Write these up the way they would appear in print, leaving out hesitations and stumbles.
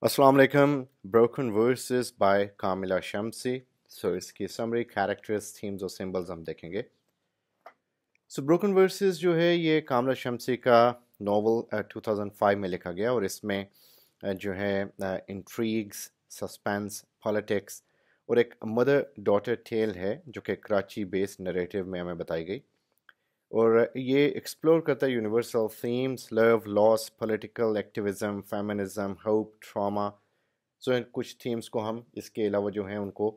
السلام علیکم. Broken versus by کاملہ شمسی. سو اس کی سمری کیریکٹرز تھیمز اور سمبلز ہم دیکھیں گے. سو بروکن ورسز جو ہے یہ کاملہ شمسی کا ناول 2005 میں لکھا گیا، اور اس میں جو ہے انٹریگز، سسپینس، پالیٹکس اور ایک مدر ڈاٹر ٹیل ہے جو کہ کراچی بیسڈ نریٹو میں ہمیں بتائی گئی، اور یہ ایکسپلور کرتا ہے universal themes, love, loss, political activism, feminism, hope, trauma. So ان کچھ تھیمز کو ہم اس کے علاوہ جو ہیں ان کو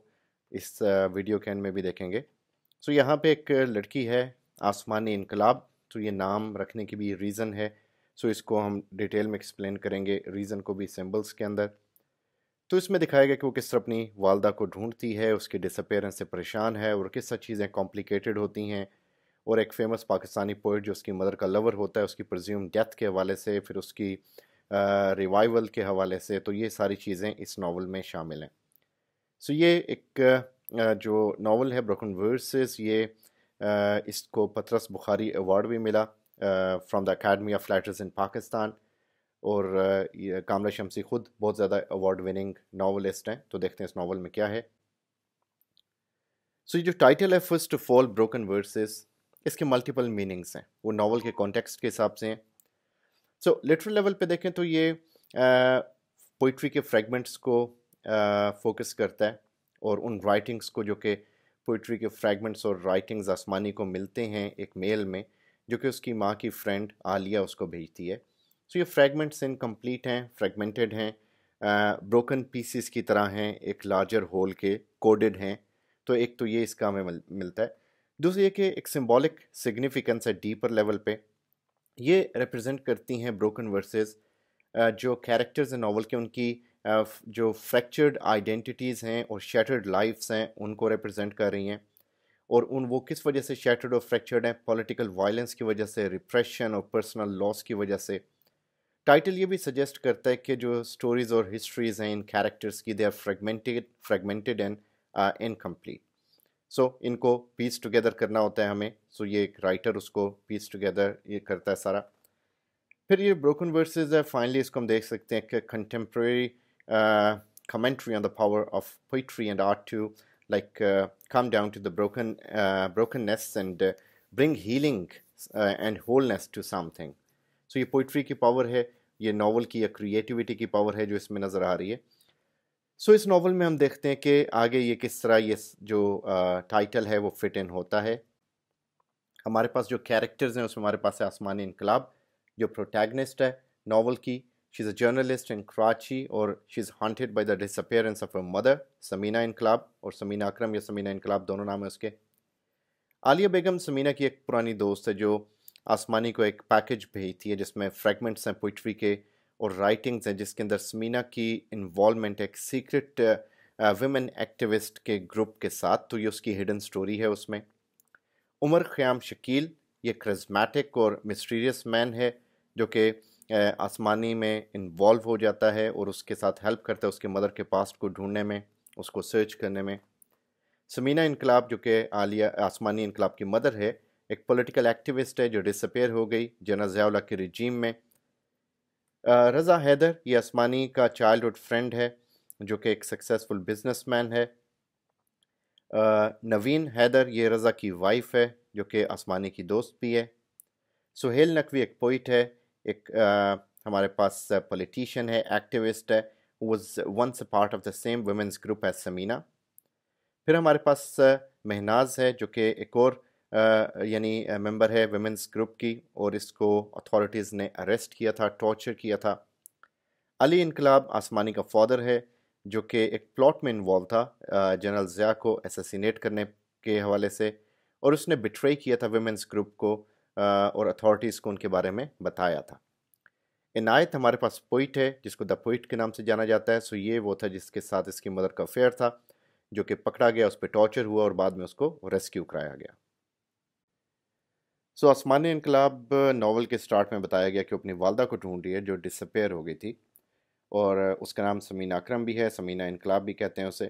اس ویڈیو کے اینڈ میں بھی دیکھیں گے. سو یہاں پہ ایک لڑکی ہے، آسمانی انقلاب. تو یہ نام رکھنے کی بھی ریزن ہے، سو اس کو ہم ڈیٹیل میں ایکسپلین کریں گے، ریزن کو بھی سمبلز کے اندر. تو اس میں دکھایا گیا کہ وہ کس طرح اپنی والدہ کو ڈھونڈتی ہے، اس کے ڈس اپیئرنس سے پریشان ہے، اور کس طرح چیزیں کمپلیکیٹڈ ہوتی ہیں. اور ایک فیمس پاکستانی پوئٹ جو اس کی مدر کا لور ہوتا ہے، اس کی پرزیوم ڈیتھ کے حوالے سے، پھر اس کی ریوائول کے حوالے سے. تو یہ ساری چیزیں اس ناول میں شامل ہیں. سو یہ ایک جو ناول ہے بروکن ورسز، یہ اس کو پطرس بخاری ایوارڈ بھی ملا from the academy of writers in Pakistan. اور یہ کاملہ شمسی خود بہت زیادہ ایوارڈ وننگ ناولسٹ ہیں. تو دیکھتے ہیں اس ناول میں کیا ہے. سو یہ جو ٹائٹل ہے first of all broken verses, اس کے ملٹیپل میننگس ہیں، وہ ناول کے کانٹیکسٹ کے حساب سے ہیں. سو لٹرل لیول پہ دیکھیں تو یہ پوئٹری کے فریگمنٹس کو فوکس کرتا ہے، اور ان رائٹنگس کو جو کہ پوئٹری کے فریگمنٹس اور رائٹنگز آسمانی کو ملتے ہیں ایک میل میں، جو کہ اس کی ماں کی فرینڈ عالیہ اس کو بھیجتی ہے. سو یہ فریگمنٹس انکمپلیٹ ہیں، فریگمنٹڈ ہیں، بروکن پیسز کی طرح ہیں، ایک لارجر ہول کے کوڈڈ ہیں. تو ایک تو یہ اس کا ہمیں ملتا ہے. دوسری یہ کہ ایک سمبولک سگنیفیکنس ہے ڈیپر لیول پہ. یہ ریپرزینٹ کرتی ہیں بروکن ورسز جو کیریکٹرز ہیں ناول کے، ان کی جو فریکچرڈ آئیڈینٹیٹیز ہیں اور شیٹرڈ لائفز ہیں ان کو ریپرزینٹ کر رہی ہیں. اور وہ کس وجہ سے شیٹرڈ اور فریکچرڈ ہیں؟ پولیٹیکل وائلنس کی وجہ سے، ریپریشن اور پرسنل لاس کی وجہ سے. ٹائٹل یہ بھی سجیسٹ کرتا ہے کہ جو سٹوریز اور ہسٹریز ہیں ان کیریکٹرز کی، they are fragmented and incomplete. So ان کو پیس ٹوگیدر کرنا ہوتا ہے ہمیں. سو یہ ایک رائٹر اس کو پیس ٹوگیدر یہ کرتا ہے سارا. پھر یہ بروکن ورسز ہے، فائنلی اس کو ہم دیکھ سکتے ہیں کہ contemporary commentary on the power of poetry and art to like come down to the brokenness and bring healing and wholeness to something. So یہ پوئٹری کی پاور ہے، یہ ناول کی یا کریٹیوٹی کی پاور ہے جو اس میں نظر آ رہی ہے. سو اس ناول میں ہم دیکھتے ہیں کہ آگے یہ کس طرح یہ جو ٹائٹل ہے وہ فٹ ان ہوتا ہے. ہمارے پاس جو کیریکٹرز ہیں اس میں ہمارے پاس ہے آسمانی انقلاب جو پروٹیگنسٹ ہے ناول کی. شی از اے جرنلسٹ ان کراچی، اور she is haunted by the disappearance of a mother Samina Inqilab, اور سمینہ اکرم یا سمینہ انقلاب دونوں نام ہیں اس کے. عالیہ بیگم سمینہ کی ایک پرانی دوست ہے جو آسمانی کو ایک پیکج بھیجتی ہے جس میں فریگمنٹس ہیں پوئٹری کے اور رائٹنگز ہیں، جس کے اندر سمینہ کی انوالومنٹ ایک سیکرٹ ویمن ایکٹیوسٹ کے گروپ کے ساتھ. تو یہ اس کی ہڈن سٹوری ہے اس میں. عمر خیام شکیل یہ کرزمیٹک اور مسٹیریس مین ہے جو کہ آسمانی میں انوالو ہو جاتا ہے اور اس کے ساتھ ہیلپ کرتا ہے اس کے مدر کے پاسٹ کو ڈھونڈنے میں، اس کو سرچ کرنے میں. سمینہ انقلاب جو کہ عالیہ آسمانی انقلاب کی مدر ہے، ایک پولیٹیکل ایکٹیوسٹ ہے جو ڈس اپیئر ہو گئی جنرل ضیاء اللہ کے رجیم میں. رضا حیدر یہ آسمانی کا چائلڈہڈ فرینڈ ہے جو کہ ایک سکسیسفل بزنس مین ہے. نوین حیدر یہ رضا کی وائف ہے جو کہ آسمانی کی دوست بھی ہے. سہیل نقوی ایک پوئٹ ہے، ایک ہمارے پاس پولیٹیشین ہے، ایکٹیوسٹ ہے، who was once a part of the same women's group as Samina. پھر ہمارے پاس مہناز ہے جو کہ ایک اور یعنی ممبر ہے ویمنس گروپ کی، اور اس کو اتھارٹیز نے اریسٹ کیا تھا، ٹارچر کیا تھا. علی انقلاب آسمانی کا فادر ہے جو کہ ایک پلاٹ میں انوالو تھا جنرل ضیاء کو اسیسینیٹ کرنے کے حوالے سے، اور اس نے بٹرے کیا تھا ویمنس گروپ کو اور اتھارٹیز کو ان کے بارے میں بتایا تھا. عنایت ہمارے پاس پوئٹ ہے جس کو دا پوئٹ کے نام سے جانا جاتا ہے. سو یہ وہ تھا جس کے ساتھ اس کی مدر کا افیئر تھا، جو کہ پکڑا گیا، اس پہ ٹارچر ہوا اور بعد میں اس کو ریسکیو کرایا گیا. سو آسمانی انقلاب ناول کے سٹارٹ میں بتایا گیا کہ وہ اپنی والدہ کو ڈھونڈ رہی ہے جو ڈس اپیئر ہو گئی تھی، اور اس کا نام سمینہ اکرم بھی ہے، سمینہ انقلاب بھی کہتے ہیں اسے.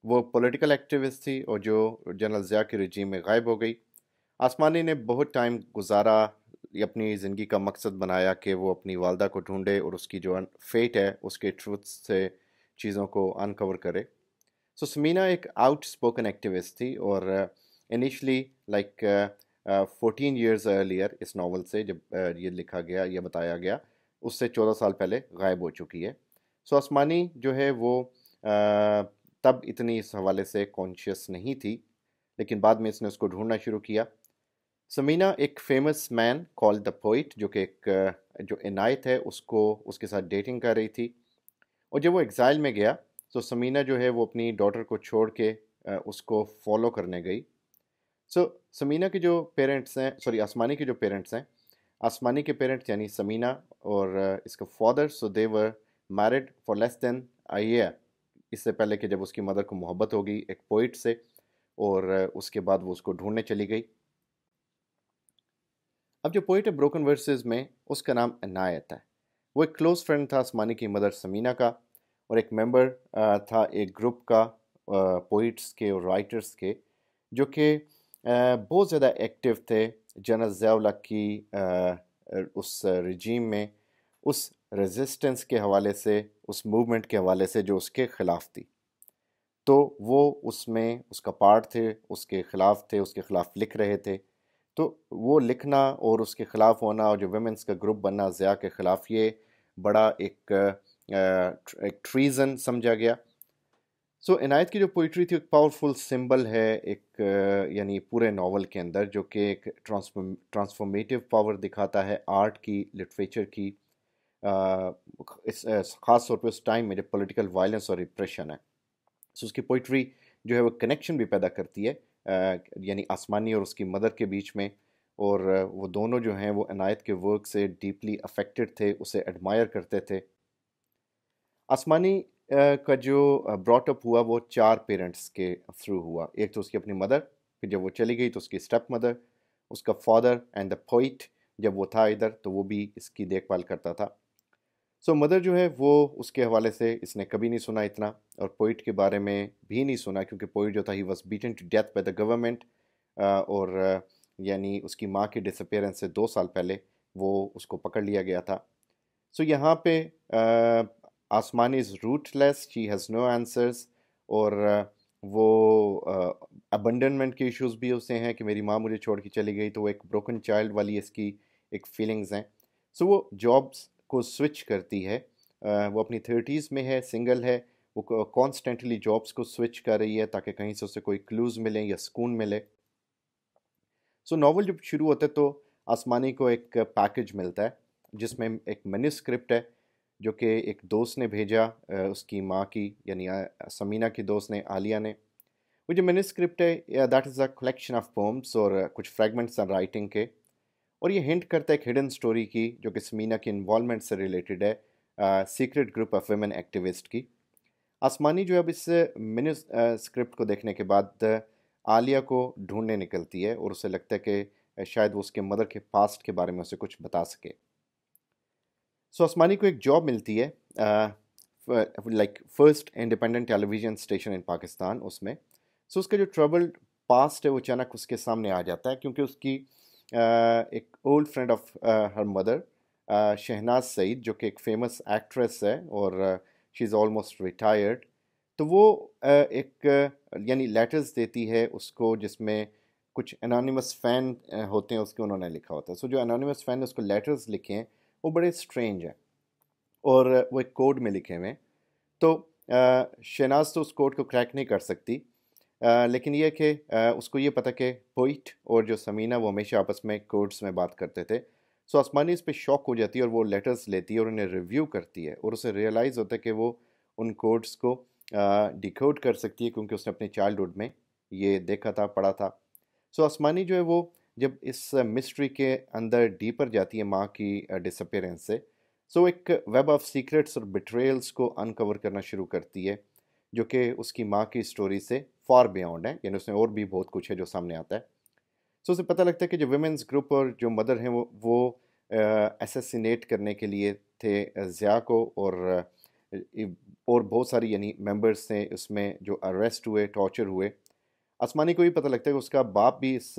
وہ پولیٹیکل ایکٹیوسٹ تھی اور جو جنرل ضیاء کے رجیم میں غائب ہو گئی. آسمانی نے بہت ٹائم گزارا اپنی زندگی کا مقصد بنایا کہ وہ اپنی والدہ کو ڈھونڈے اور اس کی جو فیٹ ہے اس کے ٹروتھ سے چیزوں کو انکور کرے. سو سمینا ایک آؤٹ اسپوکن ایکٹیوسٹ تھی اور انیشلی لائک 14 ایئرز ارلیئر اس ناول سے جب یہ لکھا گیا یا بتایا گیا اس سے 14 سال پہلے غائب ہو چکی ہے. سو آسمانی جو ہے وہ تب اتنی اس حوالے سے کانشیس نہیں تھی لیکن بعد میں اس نے اس کو ڈھونڈنا شروع کیا. سمینا ایک فیمس مین کال دا پوئٹ جو کہ ایک جو عنایت ہے اس کو اس کے ساتھ ڈیٹنگ کر رہی تھی اور جب وہ ایگزائل میں گیا تو سمینا جو ہے وہ اپنی ڈاٹر کو چھوڑ کے اس کو فالو کرنے گئی. سو سمینا کے جو پیرنٹس ہیں آسمانی کے جو پیرنٹس ہیں آسمانی کے پیرنٹس یعنی سمینا اور اس کا father so they were married for less than year اس سے پہلے کہ جب اس کی مدر کو محبت ہو گئی ایک پوئٹ سے اور اس کے بعد وہ اس کو ڈھونڈنے چلی گئی. اب جو پوئٹ ہے بروکن ورسز میں اس کا نام عنایت ہے. وہ ایک کلوز فرینڈ تھا آسمانی کی مدر سمینا کا اور ایک ممبر تھا ایک گروپ کا پوئٹس کے اور رائٹرز کے جو کہ بہت زیادہ ایکٹیو تھے جنرل ضیاء الحق کی اس رجیم میں اس ریزسٹنس کے حوالے سے اس موومنٹ کے حوالے سے جو اس کے خلاف تھی. تو وہ اس میں اس کا پارٹ تھے اس کے خلاف لکھ رہے تھے. تو وہ لکھنا اور اس کے خلاف ہونا اور جو ویمنس کا گروپ بننا ضیاء کے خلاف یہ بڑا ایک ٹریزن سمجھا گیا. سو عنایت کی جو پوئٹری تھی ایک پاورفل سمبل ہے ایک یعنی پورے ناول کے اندر جو کہ ایک ٹرانسفارمیٹیو پاور دکھاتا ہے آرٹ کی لٹریچر کی خاص طور پہ اس ٹائم میں جو پولیٹیکل وائلنس اور ریپریشن ہے. سو اس کی پوئٹری جو ہے وہ کنیکشن بھی پیدا کرتی ہے یعنی آسمانی اور اس کی مدر کے بیچ میں اور وہ دونوں جو ہیں وہ عنایت کے ورک سے ڈیپلی افیکٹڈ تھے اسے ایڈمائر کرتے تھے. آسمانی کا جو براٹ اپ ہوا وہ 4 پیرنٹس کے تھرو ہوا. ایک تو اس کی اپنی مدر پھر جب وہ چلی گئی تو اس کی اسٹیپ مدر اس کا فادر اینڈ دا پوئٹ جب وہ تھا ادھر تو وہ بھی اس کی دیکھ بھال کرتا تھا. سو مدر جو ہے وہ اس کے حوالے سے اس نے کبھی نہیں سنا اتنا اور پوئٹ کے بارے میں بھی نہیں سنا کیونکہ پوئٹ جو تھا ہی was beaten to death by the government اور یعنی اس کی ماں کی ڈس اپیئرنس سے 2 سال پہلے وہ اس کو پکڑ لیا گیا تھا. سو یہاں پہ Aasmani is rootless she has no answers اور وہ ابنڈنمنٹ کے ایشوز بھی اسے ہیں کہ میری ماں مجھے چھوڑ کے چلی گئی تو وہ ایک بروکن چائلڈ والی اس کی ایک فیلنگز ہیں. سو وہ جابس کو سوئچ کرتی ہے وہ اپنی 30s میں ہے سنگل ہے وہ کانسٹنٹلی جابس کو سوئچ کر رہی ہے تاکہ کہیں سے اسے کوئی کلوز ملیں یا سکون ملے. سو ناول جب شروع ہوتا ہے تو آسمانی کو ایک پیکج ملتا ہے جس میں ایک مینوسکرپٹ ہے جو کہ ایک دوست نے بھیجا اس کی ماں کی یعنی سمینا کی دوست نے عالیہ نے. وہ جو مینوسکرپٹ ہے that is a collection of poems اور کچھ فریگمنٹس ہیں رائٹنگ کے اور یہ ہنٹ کرتا ہے ایک ہڈن سٹوری کی جو کہ سمینا کی انوالومنٹ سے ریلیٹڈ ہے secret group of women activist کی. آسمانی جو اب اس مینوسکرپٹ کو دیکھنے کے بعد عالیہ کو ڈھونڈنے نکلتی ہے اور اسے لگتا ہے کہ شاید وہ اس کے مدر کے پاسٹ کے بارے میں اسے کچھ بتا سکے. سو آسمانی کو ایک جاب ملتی ہے like first independent tele vision station in Pakistan اس میں. سو اس کا جو ٹربلڈ پاسٹ ہے وہ اچانک اس کے سامنے آ جاتا ہے کیونکہ اس کی ایک old friend of her mother Shahnaz Saeed جو کہ ایک فیمس ایکٹریس ہے اور شی از آلموسٹ ریٹائرڈ تو وہ ایک یعنی لیٹرز دیتی ہے اس کو جس میں کچھ انانیمس فین ہوتے ہیں اس کے انہوں نے لکھا ہوتا ہے. سو جو انانیمس فین نے اس کو لیٹرز لکھے ہیں وہ بڑے اسٹرینج ہیں اور وہ ایک کوڈ میں لکھے ہوئے ہیں. تو شہناز تو اس کوڈ کو کریک نہیں کر سکتی لیکن یہ کہ اس کو یہ پتہ کہ پوئٹ اور جو سمینا وہ ہمیشہ آپس میں کوڈز میں بات کرتے تھے. سو آسمانی اس پہ شوق ہو جاتی ہے اور وہ لیٹرز لیتی ہے اور انہیں ریویو کرتی ہے اور اسے ریئلائز ہوتا ہے کہ وہ ان کوڈز کو ڈیکوڈ کر سکتی ہے کیونکہ اس نے اپنے چائلڈہڈ میں یہ دیکھا تھا پڑھا تھا. سو آسمانی جو ہے وہ جب اس مسٹری کے اندر ڈیپر جاتی ہے ماں کی ڈس اپیئرنس سے سو ایک ویب آف سیکرٹس اور بیٹریلز کو انکور کرنا شروع کرتی ہے جو کہ اس کی ماں کی اسٹوری سے فار بیانڈ ہے یعنی اس میں اور بھی بہت کچھ ہے جو سامنے آتا ہے. سو اسے پتہ لگتا ہے کہ جو ویمنز گروپ اور جو مدر ہیں وہ اسیسینیٹ کرنے کے لیے تھے ضیاء کو اور بہت ساری یعنی ممبرس تھے اس میں جو اریسٹ ہوئے ٹارچر ہوئے. آسمانی کو بھی پتہ لگتا ہے کہ اس کا باپ بھی اس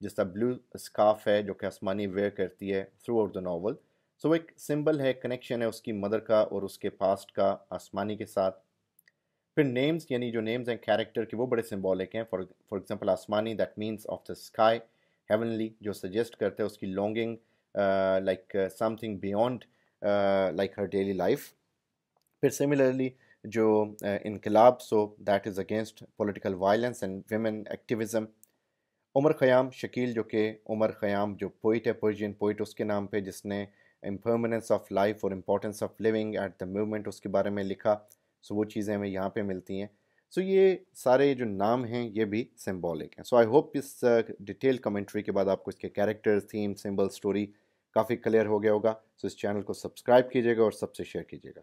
جس طرح بلو اسکارف ہے جو کہ آسمانی ویئر کرتی ہے تھرو آؤٹ دا ناول. سو ایک سمبل ہے، کنیکشن ہے اس کی مدر کا اور اس کے پاسٹ کا آسمانی کے ساتھ. پھر نیمز، یعنی جو نیمز ہیں کیریکٹر کے وہ بڑے سمبولک ہیں. For example Aasmani that means of the sky, heavenly جو سجیسٹ کرتے ہیں اس کی longing like something beyond like her daily life. پھر سملرلی جو Inqilab, so that is against political violence and women activism. Omar Khayyam Shakeel, جو کہ عمر خیام جو پوئٹ ہے، پرشین پوئٹ، اس کے نام پہ، جس نے امپرمننس آف لائف اور importance of living at the moment اس کے بارے میں لکھا. سو وہ چیزیں ہمیں یہاں پہ ملتی ہیں. سو یہ سارے جو نام ہیں یہ بھی سمبولک ہیں. سو آئی ہوپ اس ڈیٹیل کمنٹری کے بعد آپ کو اس کے کیریکٹر، تھیم، سمبل، سٹوری کافی کلیئر ہو گیا ہوگا. سو اس چینل کو سبسکرائب کیجیے گا اور سب سے شیئر کیجیے گا.